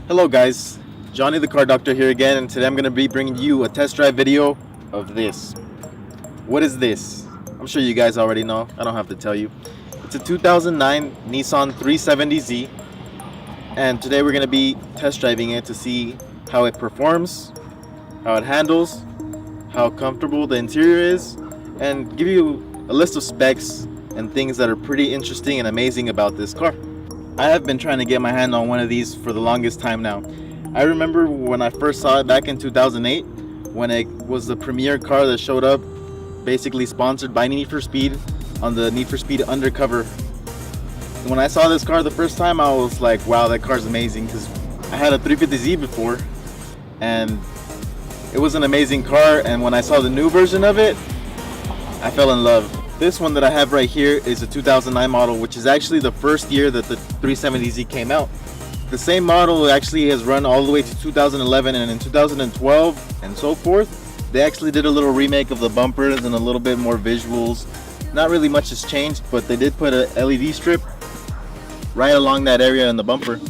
Hello guys, Johnny the Car Doctor here again, and today I'm going to be bringing you a test drive video of this. What is this? I'm sure you guys already know, I don't have to tell you. It's a 2009 Nissan 370Z, and today we're going to be test driving it to see how it performs, how it handles, how comfortable the interior is, and give you a list of specs and things that are pretty interesting and amazing about this car. I have been trying to get my hand on one of these for the longest time now. I remember when I first saw it back in 2008, when it was the premier car that showed up, basically sponsored by Need for Speed, on the Need for Speed Undercover. When I saw this car the first time, I was like, wow, that car's amazing, because I had a 350Z before, and it was an amazing car, and when I saw the new version of it, I fell in love. This one that I have right here is a 2009 model, which is actually the first year that the 370Z came out. The same model actually has run all the way to 2011, and in 2012 and so forth, they actually did a little remake of the bumpers and a little bit more visuals. Not really much has changed, but they did put a LED strip right along that area in the bumper.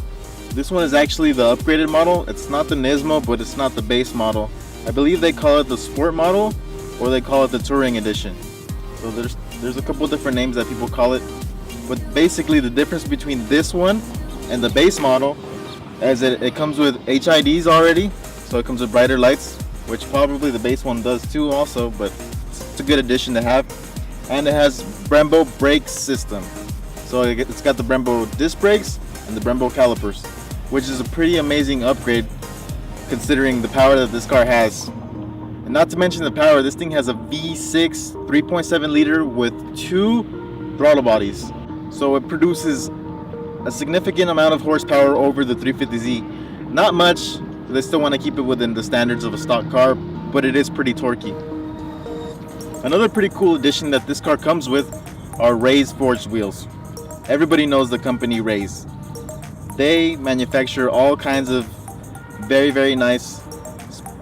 This one is actually the upgraded model. It's not the Nismo, but it's not the base model. I believe they call it the Sport model, or they call it the Touring Edition. So there's a couple different names that people call it, but basically the difference between this one and the base model is that it comes with HIDs already, so it comes with brighter lights, which probably the base one does too also, but it's a good addition to have. And it has Brembo brake system, so it's got the Brembo disc brakes and the Brembo calipers, which is a pretty amazing upgrade considering the power that this car has. And not to mention the power, this thing has a V6 3.7 liter with 2 throttle bodies. So it produces a significant amount of horsepower over the 350Z. Not much, they still want to keep it within the standards of a stock car, but it is pretty torquey. Another pretty cool addition that this car comes with are raised forged wheels. Everybody knows the company Raise. They manufacture all kinds of very, very nice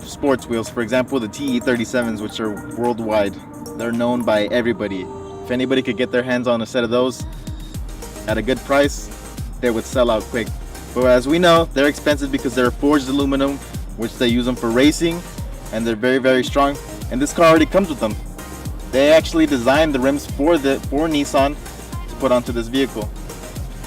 sports wheels. For example, the TE37s, which are worldwide. They're known by everybody. If anybody could get their hands on a set of those at a good price, they would sell out quick. But as we know, they're expensive because they're forged aluminum, which they use them for racing, and they're very, very strong. And this car already comes with them. They actually designed the rims for Nissan to put onto this vehicle.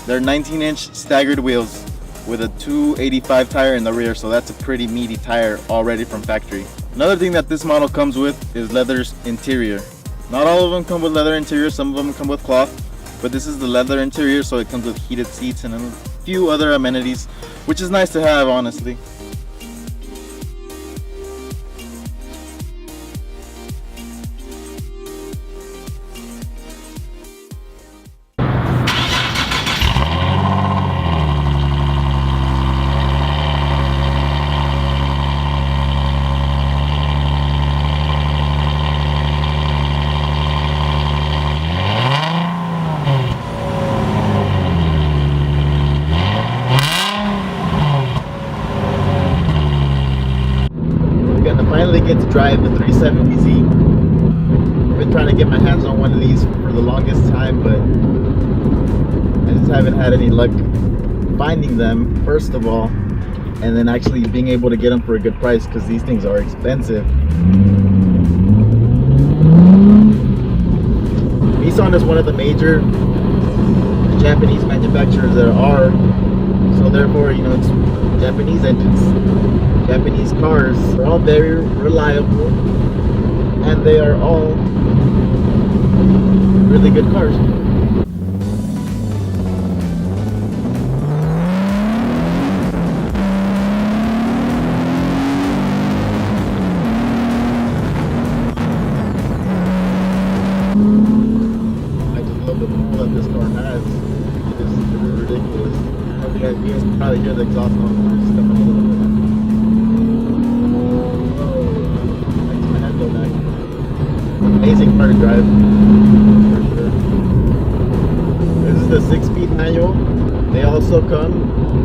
They're 19-inch staggered wheels with a 285 tire in the rear, so that's a pretty meaty tire already from factory. Another thing that this model comes with is leather interior. Not all of them come with leather interior, some of them come with cloth, but this is the leather interior, so it comes with heated seats and a few other amenities, which is nice to have, honestly. Finally get to drive the 370Z. I've been trying to get my hands on one of these for the longest time, but I just haven't had any luck finding them, first of all, and then actually being able to get them for a good price, because these things are expensive. Nissan is one of the major Japanese manufacturers there are, so therefore, you know, it's Japanese engines, Japanese cars. They're all very reliable, and they are all really good cars. I just love the pull that this car has. It's ridiculous. You guys can probably hear the exhaust noise stepping a little bit. Amazing car to drive, for sure. This is the 6-speed manual. They also come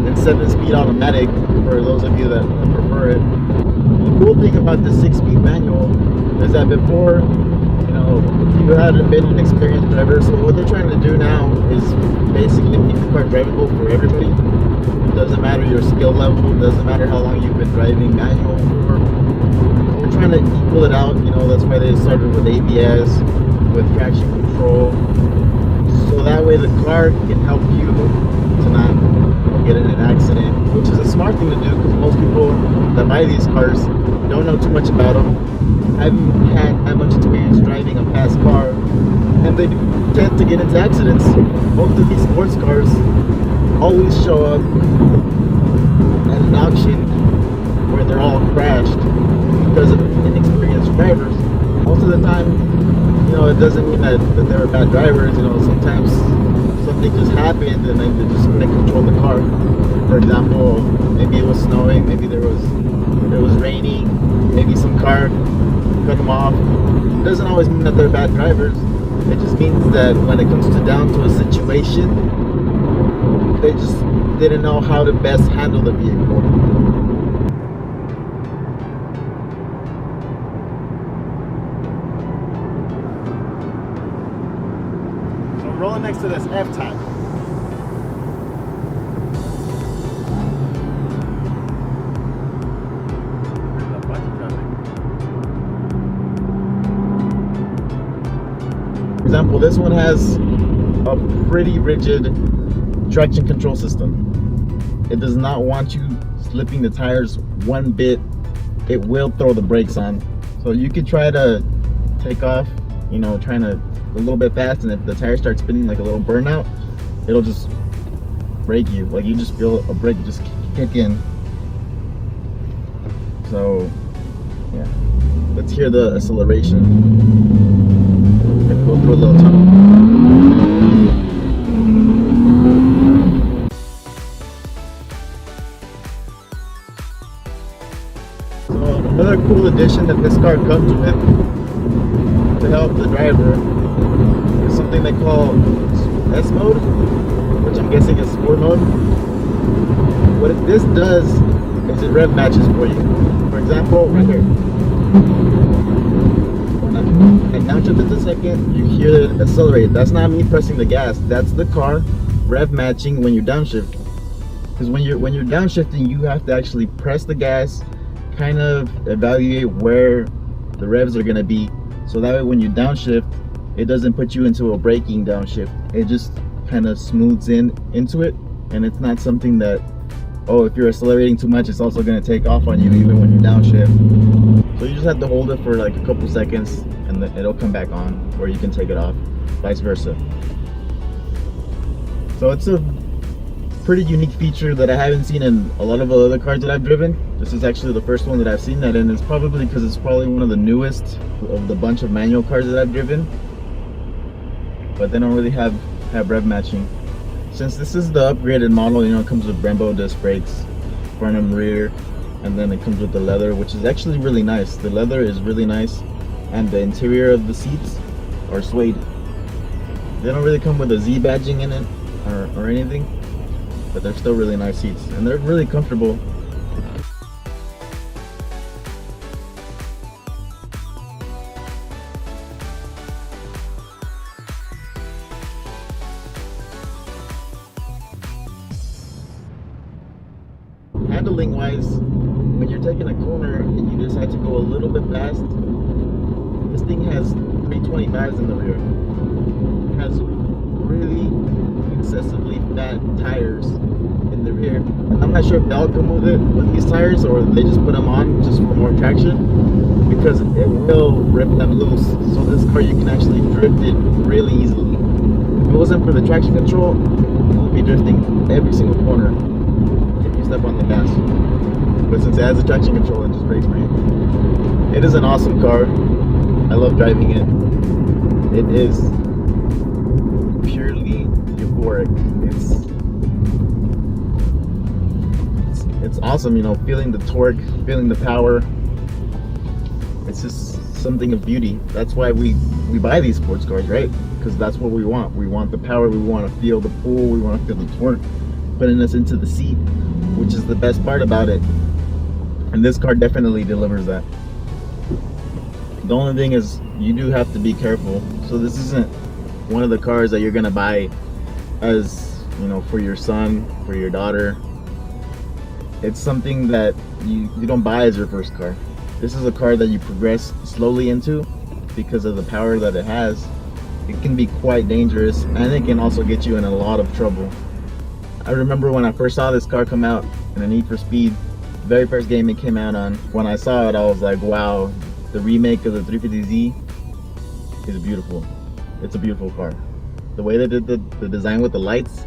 in 7-speed automatic for those of you that prefer it. The cool thing about the 6-speed manual is that before, you know, you hadn't been an experienced driver, so what they're trying to do now is basically make the car drivable for everybody. Doesn't matter your skill level, doesn't matter how long you've been driving manual for. We're trying to equal it out, you know, that's why they started with ABS, with traction control. So that way the car can help you to not get in an accident, which is a smart thing to do because most people that buy these cars don't know too much about them, haven't had that much experience driving a fast car, and they tend to get into accidents. Most of these sports cars always show up at an auction where they're all crashed because of inexperienced drivers. Most of the time, you know, it doesn't mean that they were bad drivers. You know, sometimes something just happened and then they just couldn't control the car. For example, maybe it was snowing, maybe it was raining, maybe some car cut them off. It doesn't always mean that they're bad drivers. It just means that when it comes down to a situation, they just didn't know how to best handle the vehicle. So I'm rolling next to this F-Type. For example, this one has a pretty rigid traction control system. It does not want you slipping the tires one bit. It will throw the brakes on. So you could try to take off, you know, trying to a little bit fast, and if the tires start spinning like a little burnout, it'll just brake you. Like you just feel a brake just kick in. So yeah, let's hear the acceleration. Go through a little tunnel. So another cool addition that this car comes with to help the driver is something they call S mode, which I'm guessing is sport mode. What this does is it rev matches for you. For example, right here. And downshift in a second, you hear it accelerate. That's not me pressing the gas. That's the car rev matching when you downshift. Because when you're downshifting, you have to actually press the gas, kind of evaluate where the revs are gonna be. So that way, when you downshift, it doesn't put you into a braking downshift. It just kind of smooths into it, and it's not something that, oh, if you're accelerating too much, it's also gonna take off on you even when you downshift. So you just have to hold it for like a couple seconds and then it'll come back on, or you can take it off, vice versa. So it's a pretty unique feature that I haven't seen in a lot of the other cars that I've driven. This is actually the first one that I've seen that, and it's probably because it's probably one of the newest of the bunch of manual cars that I've driven. But they don't really have rev matching. Since this is the upgraded model, you know, it comes with Brembo disc brakes, front and rear, and then it comes with the leather, which is actually really nice. The leather is really nice, and the interior of the seats are suede. They don't really come with a Z badging in it or anything, but they're still really nice seats, and they're really comfortable. Handling wise, when you're taking a corner and you decide to go a little bit fast, this thing has 325s in the rear. It has really excessively fat tires in the rear. And I'm not sure if they'll come with it with these tires or they just put them on just for more traction, because it will rip them loose. So this car, you can actually drift it really easily. If it wasn't for the traction control, it would be drifting every single corner if you step on the gas. But since it has the traction control, it just brakes for you. It is an awesome car. I love driving it. It is purely euphoric. It's awesome, you know, feeling the torque, feeling the power. It's just something of beauty. That's why we buy these sports cars, right? Because that's what we want. We want the power, we want to feel the pull, we want to feel the torque putting us into the seat, which is the best part about it. And this car definitely delivers that. The only thing is you do have to be careful. So this isn't one of the cars that you're gonna buy as, you know, for your son, for your daughter, It's something that you don't buy as your first car. This is a car that you progress slowly into because of the power that it has. It can be quite dangerous, and it can also get you in a lot of trouble. I remember when I first saw this car come out in a Need for Speed, the very first game it came out on. When I saw it, I was like, wow, the remake of the 350Z is beautiful. It's a beautiful car. The way they did the design with the lights,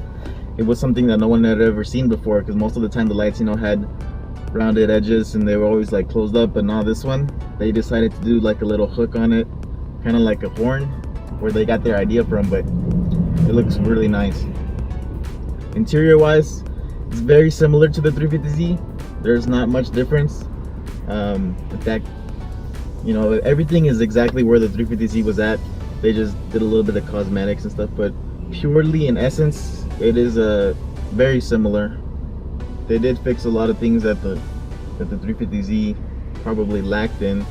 it was something that no one had ever seen before, because most of the time the lights, you know, had rounded edges and they were always like closed up, but now this one, they decided to do like a little hook on it, kind of like a horn, where they got their idea from, but it looks really nice. Interior wise, it's very similar to the 350Z. There's not much difference. In fact, you know, everything is exactly where the 350Z was at. They just did a little bit of cosmetics and stuff, but purely in essence, it is very similar. They did fix a lot of things that the 350Z probably lacked in,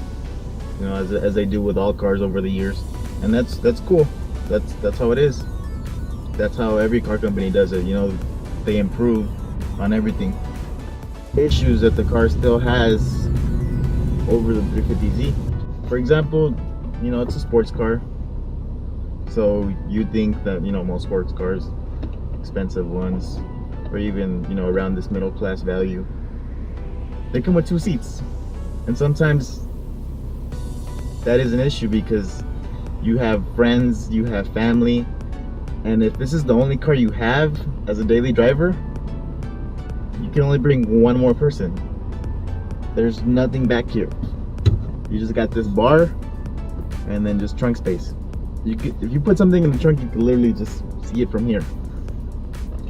you know, as they do with all cars over the years, and that's cool. That's how it is. That's how every car company does it. You know, they improve on everything. Issues that the car still has over the 350Z. For example, you know, it's a sports car, so you think that, you know, most sports cars, expensive ones, or even, you know, around this middle class value, they come with 2 seats, and sometimes that is an issue because you have friends, you have family, and if this is the only car you have as a daily driver, you can only bring one more person. There's nothing back here. You just got this bar and then just trunk space. If you put something in the trunk, you can literally just see it from here.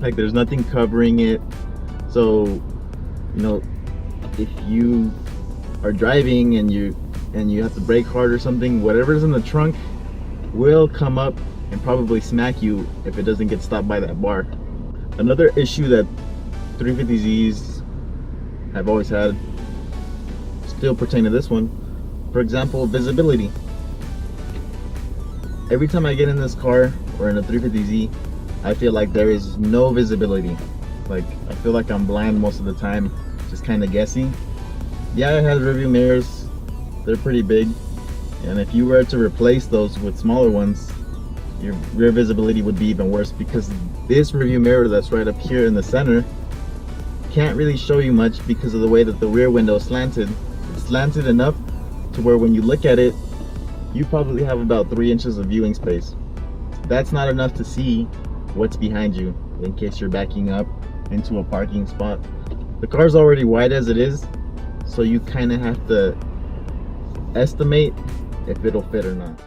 Like, there's nothing covering it. So, you know, if you are driving and you have to brake hard or something, whatever's in the trunk will come up and probably smack you if it doesn't get stopped by that bar. Another issue that 350Zs have always had still pertain to this one. For example, visibility. Every time I get in this car or in a 350Z, I feel like there is no visibility. Like, I feel like I'm blind most of the time, just kind of guessing. Yeah, it has rearview mirrors. They're pretty big, and if you were to replace those with smaller ones, your rear visibility would be even worse, because this rearview mirror that's right up here in the center can't really show you much because of the way that the rear window is slanted. It's slanted enough to where when you look at it, you probably have about 3 inches of viewing space. That's not enough to see what's behind you in case you're backing up into a parking spot. The car's already wide as it is, so you kind of have to estimate if it'll fit or not.